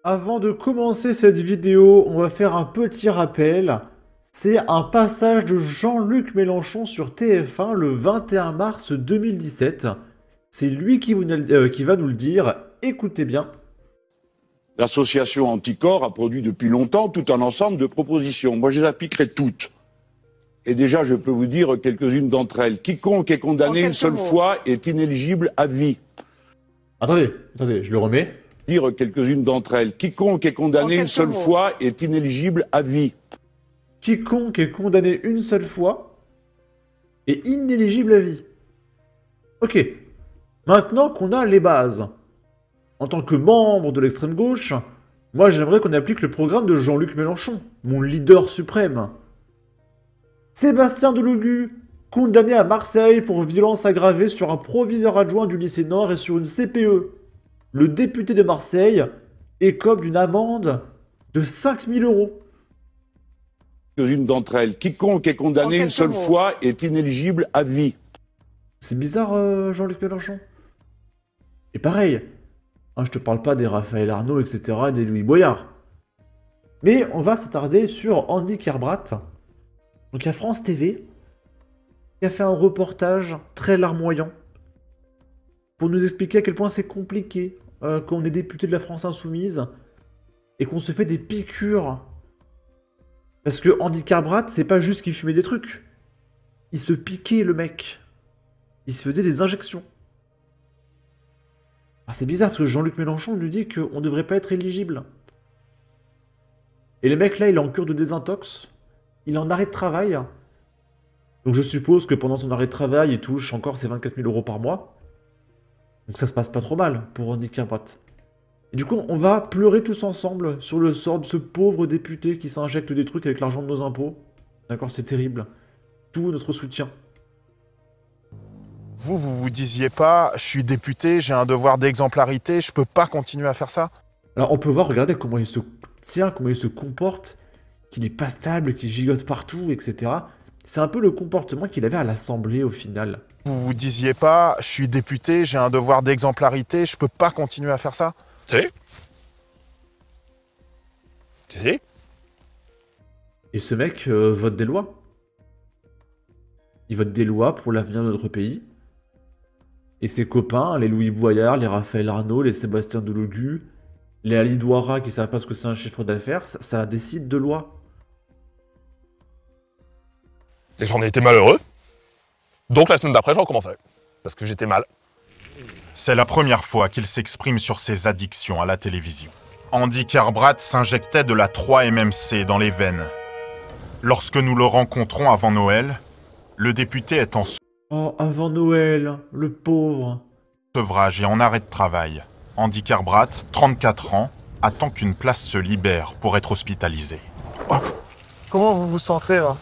Avant de commencer cette vidéo, on va faire un petit rappel. C'est un passage de Jean-Luc Mélenchon sur TF1 le 21 mars 2017. C'est lui qui va nous le dire. Écoutez bien. L'association Anticorps a produit depuis longtemps tout un ensemble de propositions. Moi, je les appliquerai toutes. Et déjà, je peux vous dire quelques-unes d'entre elles. Quiconque est condamné une seule fois est inéligible à vie. Attendez, je le remets. Dire quelques-unes d'entre elles. Quiconque est condamné une seule fois est inéligible à vie. Quiconque est condamné une seule fois est inéligible à vie. Ok. Maintenant qu'on a les bases, en tant que membre de l'extrême gauche, moi j'aimerais qu'on applique le programme de Jean-Luc Mélenchon, mon leader suprême. Sébastien Delogu, condamné à Marseille pour violence aggravée sur un proviseur adjoint du lycée Nord et sur une CPE. Le député de Marseille écope d'une amende de 5 000 €. Quelques-unes d'entre elles. Quiconque est condamné une seule fois est inéligible à vie. C'est bizarre, Jean-Luc Mélenchon. Et pareil, hein, je te parle pas des Raphaël Arnaud, etc., et des Louis Boyard. Mais on va s'attarder sur Andy Kerbrat. Donc il y a France TV qui a fait un reportage très larmoyant pour nous expliquer à quel point c'est compliqué quand on est député de la France Insoumise et qu'on se fait des piqûres. Parce que Andy Kerbrat, c'est pas juste qu'il fumait des trucs. Il se piquait, le mec. Il se faisait des injections. Alors c'est bizarre parce que Jean-Luc Mélenchon lui dit qu'on devrait pas être éligible. Et le mec là, il est en cure de désintox. Il est en arrêt de travail. Donc je suppose que pendant son arrêt de travail, il touche encore ses 24 000 € par mois. Donc ça se passe pas trop mal pour Andy Kerbrat. Et du coup, on va pleurer tous ensemble sur le sort de ce pauvre député qui s'injecte des trucs avec l'argent de nos impôts. D'accord, c'est terrible. Tout notre soutien. Vous vous disiez pas, je suis député, j'ai un devoir d'exemplarité, je peux pas continuer à faire ça? Alors on peut voir, regardez comment il se tient, comment il se comporte, qu'il est pas stable, qu'il gigote partout, etc. C'est un peu le comportement qu'il avait à l'Assemblée au final. Vous vous disiez pas, je suis député, j'ai un devoir d'exemplarité, je peux pas continuer à faire ça? Si. Si. Et ce mec vote des lois. Il vote des lois pour l'avenir de notre pays. Et ses copains, les Louis Boyard, les Raphaël Arnaud, les Sébastien Delogu, les Ali Douara qui savent pas ce que c'est un chiffre d'affaires, ça décide de loi. Et j'en ai été malheureux. Donc la semaine d'après, j'en recommençais. Parce que j'étais mal. C'est la première fois qu'il s'exprime sur ses addictions à la télévision. Andy Kerbrat s'injectait de la 3-MMC dans les veines. Lorsque nous le rencontrons avant Noël, le député est en Oh, avant Noël, le pauvre. sevrage et en arrêt de travail. Andy Kerbrat, 34 ans, attend qu'une place se libère pour être hospitalisé. Comment vous vous sentez là?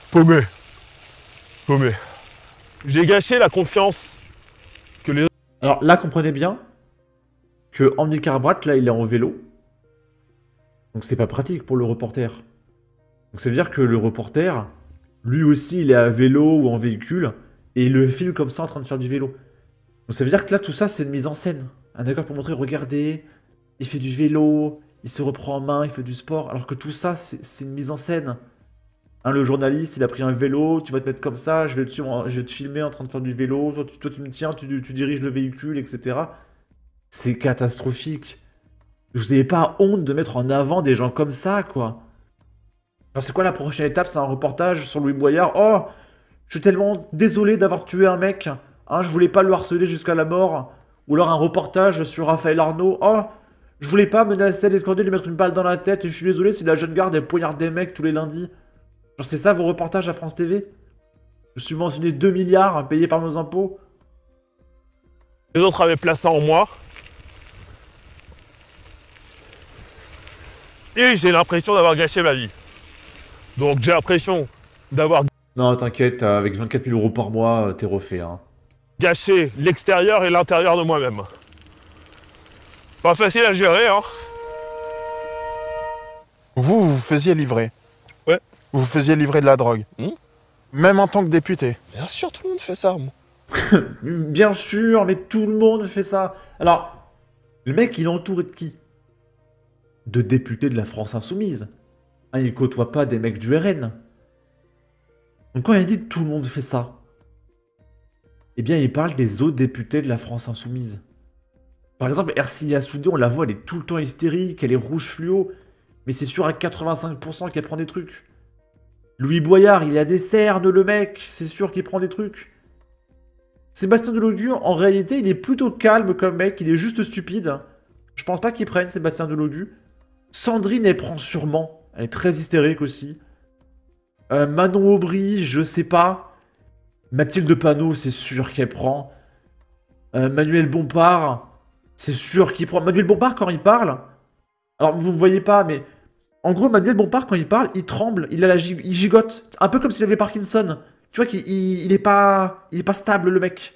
Paumé. Paumé. J'ai gâché la confiance que les... Alors là, comprenez bien que Andy Kerbrat, là, il est en vélo. Donc c'est pas pratique pour le reporter. Donc ça veut dire que le reporter, lui aussi, il est à vélo ou en véhicule, et il le filme comme ça en train de faire du vélo. Donc ça veut dire que là, tout ça, c'est une mise en scène. Un d'accord pour montrer, regardez, il fait du vélo, il se reprend en main, il fait du sport, alors que tout ça, c'est une mise en scène. Hein, le journaliste, il a pris un vélo, tu vas te mettre comme ça, je vais te filmer en train de faire du vélo, toi tu me tiens, tu diriges le véhicule, etc. C'est catastrophique. Vous n'avez pas honte de mettre en avant des gens comme ça, quoi. Genre, c'est quoi la prochaine étape? C'est un reportage sur Louis Boyard. Oh, je suis tellement désolé d'avoir tué un mec. Hein, je voulais pas le harceler jusqu'à la mort. Ou alors un reportage sur Raphaël Arnaud. Oh, je voulais pas menacer, l'escorter, lui mettre une balle dans la tête. Et je suis désolé si la jeune garde elle poignarde des mecs tous les lundis. Genre, c'est ça vos reportages à France TV? Subventionner 2 milliards payés par nos impôts? Les autres avaient placé en moi. Et j'ai l'impression d'avoir gâché ma vie. Donc j'ai l'impression d'avoir Non, t'inquiète, avec 24 000 € par mois, t'es refait, hein. gâché l'extérieur et l'intérieur de moi-même. Pas facile à gérer, hein. Vous vous faisiez livrer? Ouais. Vous faisiez livrer de la drogue? Même en tant que député? Bien sûr, tout le monde fait ça, moi. Bien sûr, mais tout le monde fait ça. Alors, Le mec, il est entouré de qui? De députés de la France Insoumise. Hein, il côtoie pas des mecs du RN. Donc quand il dit tout le monde fait ça, eh bien il parle des autres députés de la France Insoumise. Par exemple, Ercilia Soudé, on la voit, elle est tout le temps hystérique, elle est rouge fluo, mais c'est sûr à 85% qu'elle prend des trucs. Louis Boyard, il a des cernes, le mec, c'est sûr qu'il prend des trucs. Sébastien Delogu, en réalité, il est plutôt calme comme mec, il est juste stupide. Je pense pas qu'il prenne Sébastien Delogu. Sandrine, elle prend sûrement, elle est très hystérique aussi. Manon Aubry, je sais pas. Mathilde Panot, c'est sûr qu'elle prend. Manuel Bompard, c'est sûr qu'il prend. Manuel Bompard, quand il parle... Alors, vous ne voyez pas, mais... En gros, Manuel Bompard, quand il parle, il tremble, il gigote. Un peu comme s'il avait Parkinson. Tu vois qu'il est pas stable, le mec.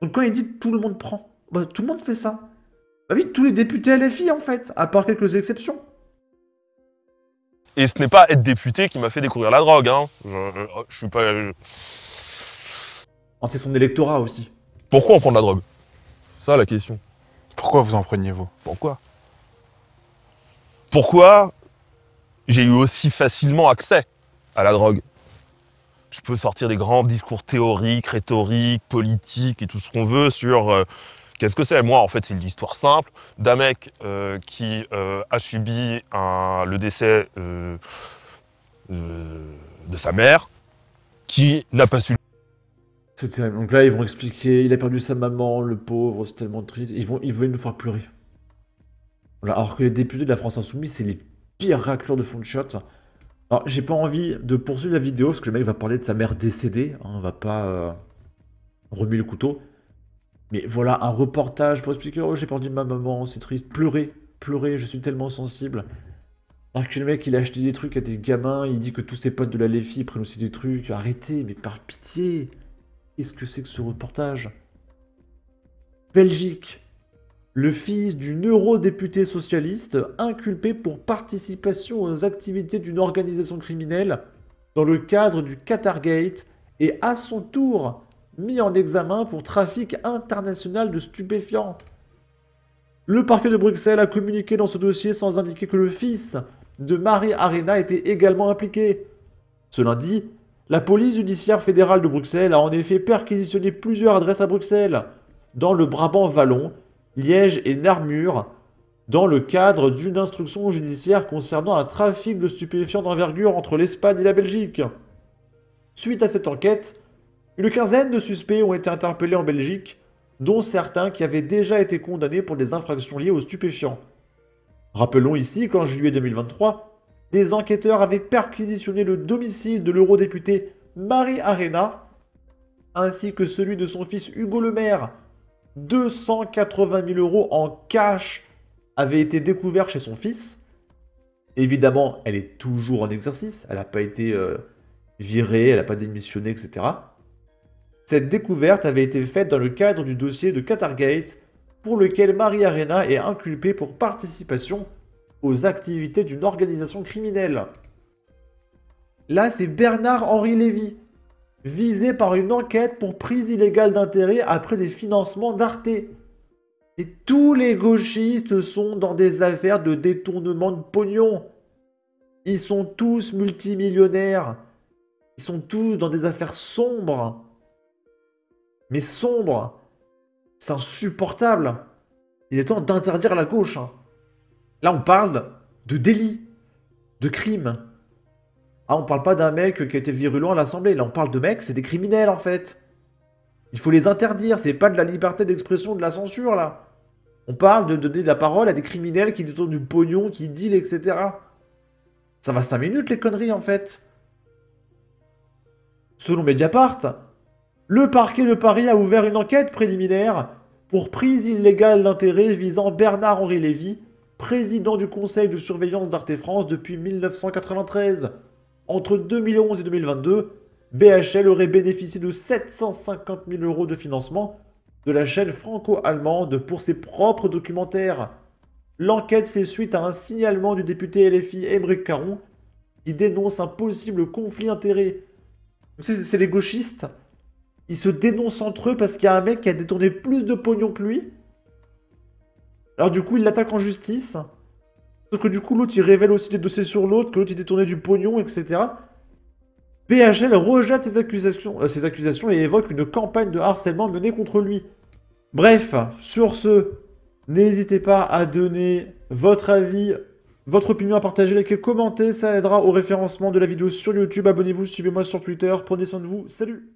Donc quand il dit « tout le monde prend », bah tout le monde fait ça. Bah oui, tous les députés LFI, en fait, à part quelques exceptions. Et ce n'est pas être député qui m'a fait découvrir la drogue, hein. Je suis pas... Oh, c'est son électorat aussi. Pourquoi on prend de la drogue? Ça, la question. Pourquoi vous en preniez-vous? Pourquoi? Pourquoi j'ai eu aussi facilement accès à la drogue? Je peux sortir des grands discours théoriques, rhétoriques, politiques et tout ce qu'on veut sur qu'est-ce que c'est. Moi, en fait, c'est l'histoire simple d'un mec qui a subi le décès de sa mère, qui n'a pas su... C'est terrible. Donc là, ils vont expliquer, il a perdu sa maman, le pauvre, c'est tellement triste. Ils veulent nous faire pleurer. Voilà, alors que les députés de la France Insoumise, c'est les pires racleurs de fond de shot. Alors, j'ai pas envie de poursuivre la vidéo, parce que le mec va parler de sa mère décédée. Hein, on va pas remuer le couteau. Mais voilà, un reportage pour expliquer « Oh, j'ai perdu ma maman, c'est triste. » Pleurer, pleurer, je suis tellement sensible. Alors que le mec, il a acheté des trucs à des gamins, il dit que tous ses potes de la LFI prennent aussi des trucs. Arrêtez, mais par pitié. Qu'est-ce que c'est que ce reportage? Belgique. Le fils d'une eurodéputée socialiste inculpé pour participation aux activités d'une organisation criminelle dans le cadre du Qatargate est à son tour mis en examen pour trafic international de stupéfiants. Le parquet de Bruxelles a communiqué dans ce dossier sans indiquer que le fils de Marie Arena était également impliqué. Ce lundi, la police judiciaire fédérale de Bruxelles a en effet perquisitionné plusieurs adresses à Bruxelles, dans le Brabant wallon, Liège et Namur, dans le cadre d'une instruction judiciaire concernant un trafic de stupéfiants d'envergure entre l'Espagne et la Belgique. Suite à cette enquête, une quinzaine de suspects ont été interpellés en Belgique, dont certains qui avaient déjà été condamnés pour des infractions liées aux stupéfiants. Rappelons ici qu'en juillet 2023, des enquêteurs avaient perquisitionné le domicile de l'eurodéputée Marie Arena, ainsi que celui de son fils Hugo Le Maire. 280 000 € en cash avaient été découverts chez son fils. Évidemment, elle est toujours en exercice, elle n'a pas été virée, elle n'a pas démissionné, etc. Cette découverte avait été faite dans le cadre du dossier de Qatargate, pour lequel Marie Arena est inculpée pour participation aux activités d'une organisation criminelle. Là, c'est Bernard-Henri Lévy, visé par une enquête pour prise illégale d'intérêt après des financements d'Arte. Et tous les gauchistes sont dans des affaires de détournement de pognon. Ils sont tous multimillionnaires. Ils sont tous dans des affaires sombres. Mais sombres. C'est insupportable. Il est temps d'interdire la gauche. Hein. Là, on parle de délit, de crime. Ah, on parle pas d'un mec qui a été virulent à l'Assemblée. Là, on parle de mecs, c'est des criminels, en fait. Il faut les interdire. C'est pas de la liberté d'expression, de la censure, là. On parle de donner de la parole à des criminels qui détournent du pognon, qui dealent, etc. Ça va 5 minutes, les conneries, en fait. Selon Mediapart, le parquet de Paris a ouvert une enquête préliminaire pour prise illégale d'intérêt visant Bernard-Henri Lévy, président du conseil de surveillance d'Arte France depuis 1993. Entre 2011 et 2022, BHL aurait bénéficié de 750 000 € de financement de la chaîne franco-allemande pour ses propres documentaires. L'enquête fait suite à un signalement du député LFI Aymeric Caron qui dénonce un possible conflit d'intérêts. C'est les gauchistes. Ils se dénoncent entre eux parce qu'il y a un mec qui a détourné plus de pognon que lui. Alors du coup, il l'attaque en justice. Sauf que du coup, l'autre, il révèle aussi des dossiers sur l'autre, que l'autre, il détournait du pognon, etc. PHL rejette ses accusations et évoque une campagne de harcèlement menée contre lui. Bref, sur ce, n'hésitez pas à donner votre avis, votre opinion, à partager, liker, commenter, ça aidera au référencement de la vidéo sur YouTube. Abonnez-vous, suivez-moi sur Twitter, prenez soin de vous, salut!